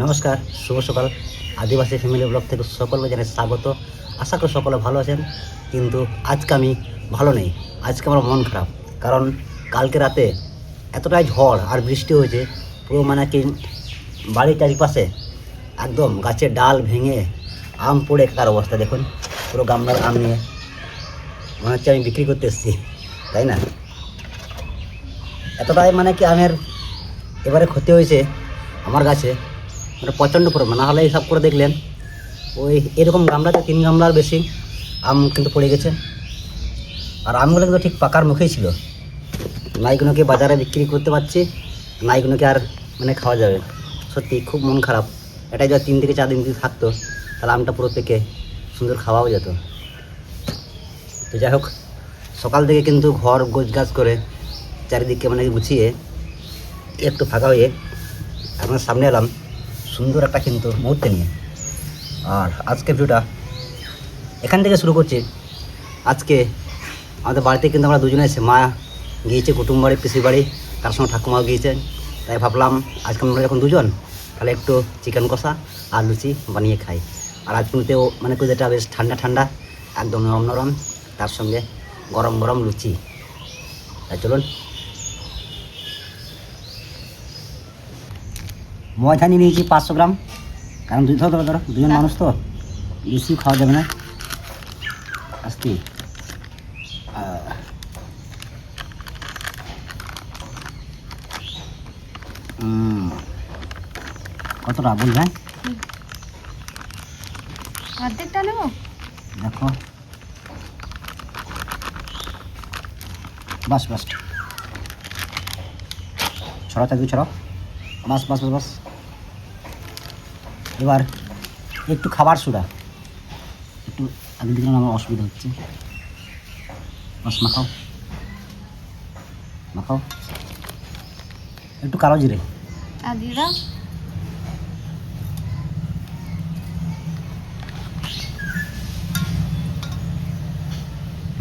নমস্কার, শুভ সকাল। আদিবাসী family blog থেকে সকলকে জানাই স্বাগত। আশা করি সকলে ভালো আছেন, কিন্তু আজকে আমি ভালো নেই। আজকে আমার মন খারাপ, কারণ কালকে রাতে এতটাই ঝড় আর বৃষ্টি হয়েছে, পুরো মানে কি বাড়ির চারিপাশে একদম গাছের ডাল ভেঙে আম পড়ে একার অবস্থা। দেখুন, পুরো গামলার আম নিয়ে মনে হচ্ছে আমি বিক্রি করতে এসেছি, তাই না? এতটাই মানে কি আমের এবারে ক্ষতি হয়েছে আমার গাছে, মানে প্রচণ্ড পরিমাণ। না হলে হিসাব করে দেখলেন ওই এরকম গামলাতে 3 গামলার বেশি আম কিন্তু পড়ে গেছে। আর আমগুলো কিন্তু ঠিক পাকার মুখেই ছিল, নাইগুলোকে বাজারে বিক্রি করতে পারছি, নাইগুলোকে আর মানে খাওয়া যাবে। সত্যি খুব মন খারাপ। এটাই যদি 3 থেকে 4 দিন যদি থাকতো, তাহলে আমটা পুরো পেকে সুন্দর খাওয়াও যেত। তো যাই হোক, সকাল থেকে কিন্তু ঘর গোছগাছ করে চারিদিকে মানে গুছিয়ে একটু ফাঁকা হয়ে আপনার সামনে এলাম সুন্দর একটা কিন্তু মুহূর্তে নিয়ে। আর আজকে ভিডিওটা এখান থেকে শুরু করছি। আজকে আমাদের বাড়িতে কিন্তু আমরা দুজনে এসে, মা গিয়েছে কুটুম বাড়ি, পিসির বাড়ি, তার সঙ্গে ঠাকুমাও গিয়েছেন। তাই ভাবলাম আজকে আমরা যখন দুজন, তাহলে একটু চিকেন কষা আর লুচি বানিয়ে খাই। আর আজকেও মানে যেটা বেশ ঠান্ডা ঠান্ডা, একদম নরম নরম, তার সঙ্গে গরম গরম লুচি। তাই চলুন। ময়দা নিয়ে নিয়েছি 500 গ্রাম, কারণ দুজন মানুষ তো বেশি খাওয়া যাবে না আজকে। কতটা বলবেন? অর্ধেকটা নেব। দেখো, বাস বাস, ছড়া থাকবে, ছড়া, বাস বাস বাস বাস। এবার একটু খাবার সোডা, একটু আগে দিকে আমার অসুবিধা হচ্ছে। বাস, মাখাও মাখাও। একটু কালো জিরে আর দিয়ে দাও।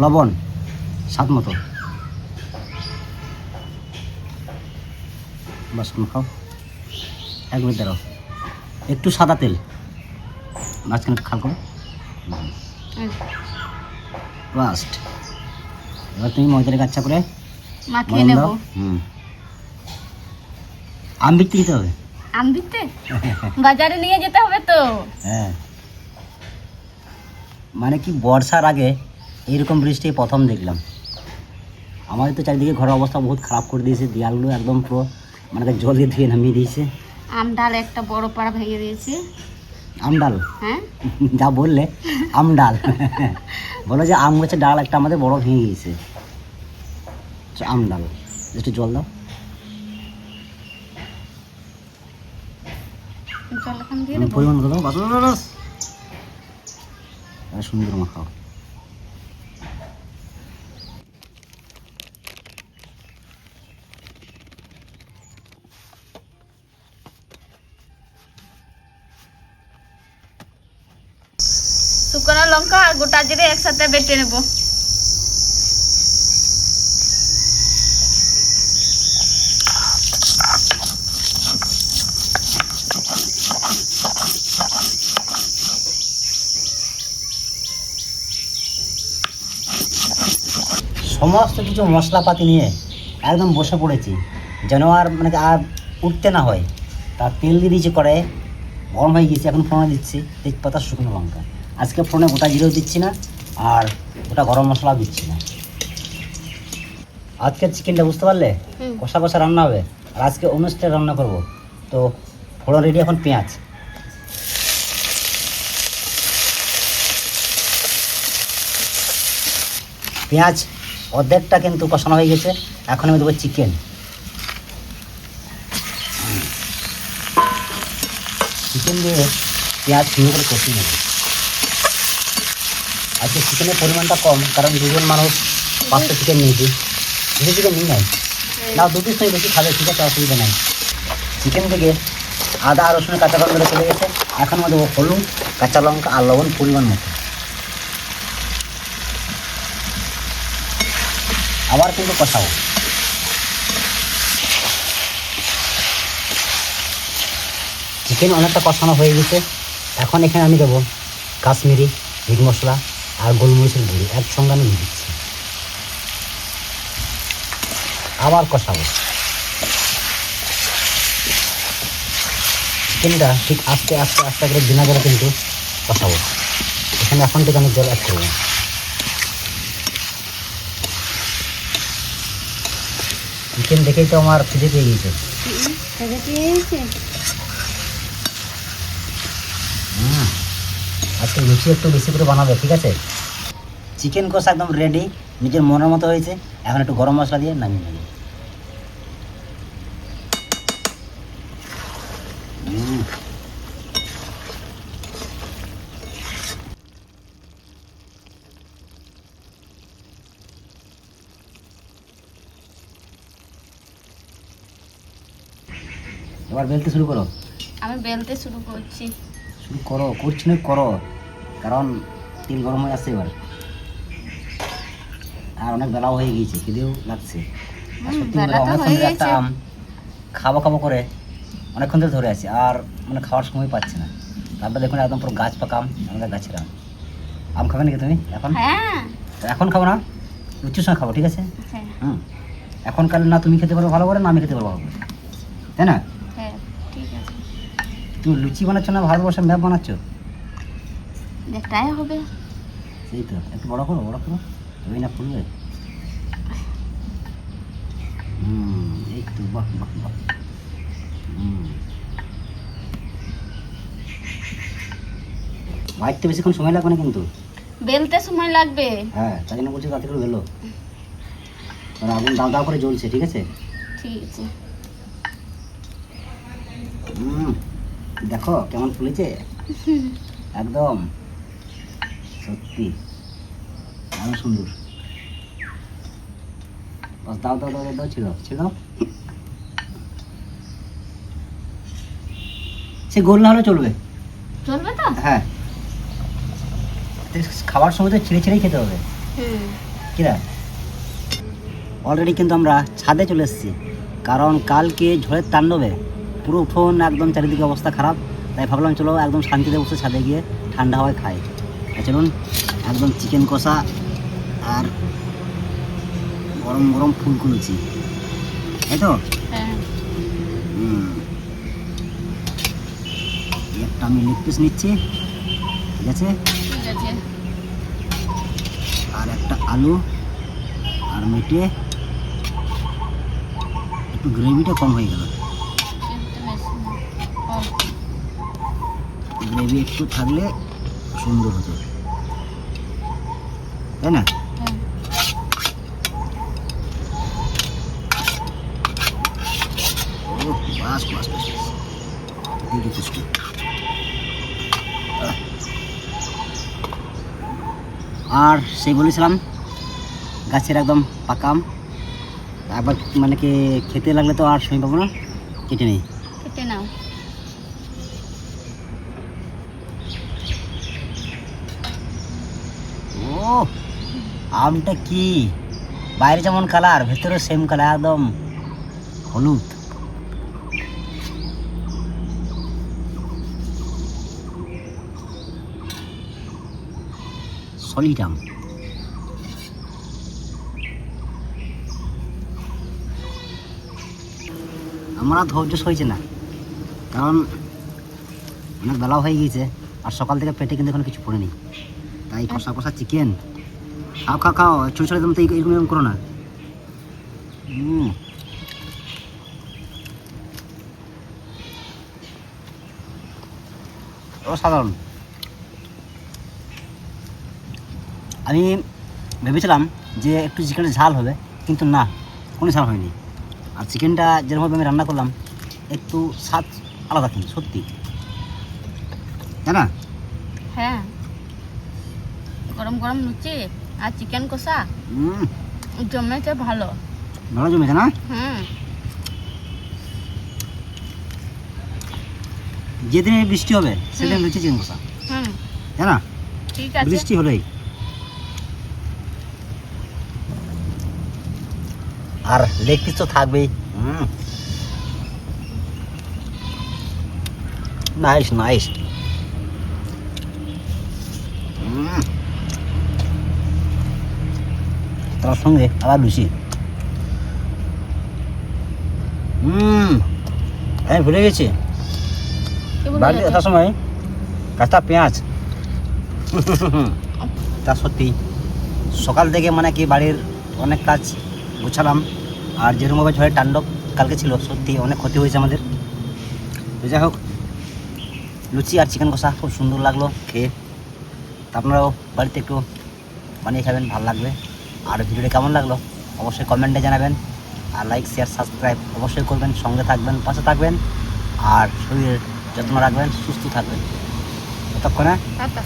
লবণ স্বাদ মতো, বাস মাখাও। 1 মিনিট দাঁড়াও। একটু সাদা তেল মাঝখানে খাল করো, লাস্ট। এবার তুমি ময়দাটাকে আচ্ছা করে মাখিয়ে নেব। আম বিক্রি দিতে হবে। আম দিতে বাজারে নিয়ে যেতে হবে তো। হ্যাঁ, মানে কি বর্ষার আগে এইরকম বৃষ্টি প্রথম দেখলাম। আমাদের তো চারিদিকে ঘরের অবস্থা বহুত খারাপ করে দিয়েছে, দেয়ালগুলো একদম পুরো মানে জল দিয়ে ধুয়ে নামিয়ে দিয়েছে। আম ডাল একটা বড় পাড়া ভেঙে দিয়েছি। আমডাল? হ্যাঁ, যা বললে, আমডাল বলো যে আম গাছের ডাল একটা আমাদের বড় ভেঙে গিয়েছে, আমডাল। একটু জল দাও। জল এখন দিয়ে দেবো। পরিমাণ মতো দাও, বাস বাস বাস। সুন্দর মাখাও। শুকনো লঙ্কা আর গোটা জিরে একসাথে বেটে নেব। সমস্ত কিছু মশলাপাতি নিয়ে একদম বসে পড়েছি, যেন আর মানে আর উঠতে না হয়। তার তেল দিয়ে দিয়েছি কড়াইয়ে, গরম হয়ে গেছে। এখন ফোড়নে দিচ্ছি তেজপাতা, শুকনো লঙ্কা। আজকে ফোড়নে গোটা জিরেও দিচ্ছি না, আর গোটা গরম মশলাও দিচ্ছি না। আজকে চিকেনটা বুঝতে পারলে কষা কষা রান্না হবে, আর আজকে অনুষ্ঠানে রান্না করব। তো ফোড়ন রেডি। এখন পেঁয়াজ, পেঁয়াজ অর্ধেকটা কিন্তু কষানো হয়ে গেছে। এখন আমি দেবো চিকেন। চিকেন দিয়ে পেঁয়াজ সুন্দর করে কষিয়ে নেব। আজকে চিকেনের পরিমাণটা কম, কারণ দুজন মানুষ 500 চিকেন নিয়েছি। বেশি চিকেন নিই নাই, না 2 পিস বেশি খাবে, ঠিক আছে, অসুবিধা নাই। চিকেন থেকে আদা আর রসুনের কাঁচা গন্ধ চলে গেছে। এখন আমি দেবো হলুদ, কাঁচা লঙ্কা আর লবণ পরিমাণ মতো। আবার কিন্তু কষাবো। চিকেন অনেকটা কষানো হয়ে গেছে। এখন এখানে আমি দেবো কাশ্মীরি মিট মশলা আর গোলমরিচের গুঁড়ি একসঙ্গে আমি দিয়ে দিচ্ছি। আবার কষাবো। চিকেনটা ঠিক আস্তে আস্তে আস্তে করে বিনা জলে কিন্তু কষাবো। এখানে এখন থেকে আমি জল অ্যাড করবো। চিকেন দেখেই তো আমার খিদে পেয়ে গিয়েছে। আজকে লুচি একটু বেশি করে বানাবে, ঠিক আছে? চিকেন কষা একদম রেডি, নিজের মনের মতো হয়েছে। এখন একটু গরম মশলা দিয়ে নামিয়ে নেব। এবার বেলতে শুরু করো। আমি বেলতে শুরু করছি। শুরু করো, করছি না করো, কারণ তেল গরম হয়ে আসছে এবার। আর অনেক বেলাও হয়ে গিয়েছে, খিদেও লাগছে। আর সত্যি বেলা তো অনেকক্ষণ হয়ে ধরে একটা গেছে। আম খাবো খাবো করে অনেকক্ষণ ধরে ধরে আছি, আর মানে খাওয়ার সময় পাচ্ছি না। তারপরে দেখুন একদম পুরো গাছ পাকা আম, আমাদের গাছের আম। আম খাবে নাকি তুমি এখন? হ্যাঁ তো এখন খাবো না, লুচির সঙ্গে খাবো, ঠিক আছে? হ্যাঁ এখন কাল না তুমি খেতে পারো ভালো করে, না আমি খেতে পারবো ভালো করে, তাই না? হ্যাঁ ঠিক আছে, তুমি লুচি বানাচ্ছ না ভারতবর্ষের ম্যাপ বানাচ্ছ? যেটাই হবে। সেই তো, একটু বড় করো, বড় করো, তবেই না ফুলবে। এই তো, বাহ বাহ বাহ। ভাজতে বেশিক্ষণ সময় লাগবে না কিন্তু। বেলতে সময় লাগবে। হ্যাঁ, তাই জন্য বলছি তাতে করে বেলো। আর আগুন দাও দাও করে জ্বলছে, ঠিক আছে? ঠিক আছে। দেখো কেমন ফুলেছে, একদম সত্যি দারুণ সুন্দর। বাস দাও দাও দাও দাও, ছিল ছিল। সে গোল না হলে চলবে। চলবে তো? হ্যাঁ, খাবার সময় তো ছিঁড়ে ছিঁড়েই খেতে হবে, কিরা? অলরেডি কিন্তু আমরা ছাদে চলে এসেছি, কারণ কালকে ঝড়ের তাণ্ডবে পুরো উঠোন একদম চারিদিকে অবস্থা খারাপ। তাই ভাবলাম চলো একদম শান্তিতে বসে ছাদে গিয়ে ঠান্ডা হাওয়ায় খাই। চলুন, একদম চিকেন কষা আর গরম গরম ফুলকুলুচি, তাই তো? হ্যাঁ একটা আমি লেগ পিস নিচ্ছি, ঠিক আছে? ঠিক আছে। আর একটা আলু আর মেটে একটু গ্রেভিটা কম হয়ে গেল। গ্রেভি একটু থাকলে সুন্দর হতো, তাই না? ও বাস বাস বাস, আর সেই বলেছিলাম গাছের একদম পাকাম। আবার মানে কি খেতে লাগলে তো আর সময় পাবো না, কেটে নেই। কেটে নাও। ও আমটা কি বাইরে যেমন কালার, ভেতরে সেম কালার, একদম হলুদ। সলিড আম। আমার আর ধৈর্য সইছে না, কারণ অনেক বেলা হয়ে গিয়েছে আর সকাল থেকে পেটে কিন্তু এখন কিছু পড়েনি। তাই কষা কষা চিকেন, খাও খাও খাও, ছোটো ছোটো একদম তো এরকম করো না। অসাধারণ। আমি ভেবেছিলাম যে একটু চিকেনের ঝাল হবে, কিন্তু না, কোনো ঝাল হয়নি। আর চিকেনটা যেরকমভাবে আমি রান্না করলাম একটু স্বাদ আলাদা, কিন্তু সত্যি, তাই না? হ্যাঁ, গরম গরম লুচি আর চিকেন কষা জমেছে ভালো। ভালো জমেছে না? যেদিন বৃষ্টি হবে সেদিন লুচি চিকেন কষা, তাই না? ঠিক আছে। বৃষ্টি হলেই। আর লেগ পিস তো থাকবেই। Nice nice. তার সঙ্গে আবার লুচি। আমি ভুলে গেছি কি বলে বাড়িতে গেছে? আসার সময় কাঁচা পেঁয়াজ। তা সত্যি সকাল থেকে মানে কি বাড়ির অনেক কাজ গুছালাম, আর যেরকমভাবে ঝড়ের তাণ্ডব কালকে ছিল, সত্যি অনেক ক্ষতি হয়েছে আমাদের। তো যাই হোক, লুচি আর চিকেন কষা খুব সুন্দর লাগলো খেয়ে। তা আপনারাও বাড়িতে একটু বানিয়ে খাবেন, ভালো লাগবে। আর ভিডিওটা কেমন লাগলো অবশ্যই কমেন্টে জানাবেন, আর লাইক শেয়ার সাবস্ক্রাইব অবশ্যই করবেন, সঙ্গে থাকবেন, পাশে থাকবেন, আর শরীরের যত্ন রাখবেন, সুস্থ থাকবেন। ততক্ষণে টাটা।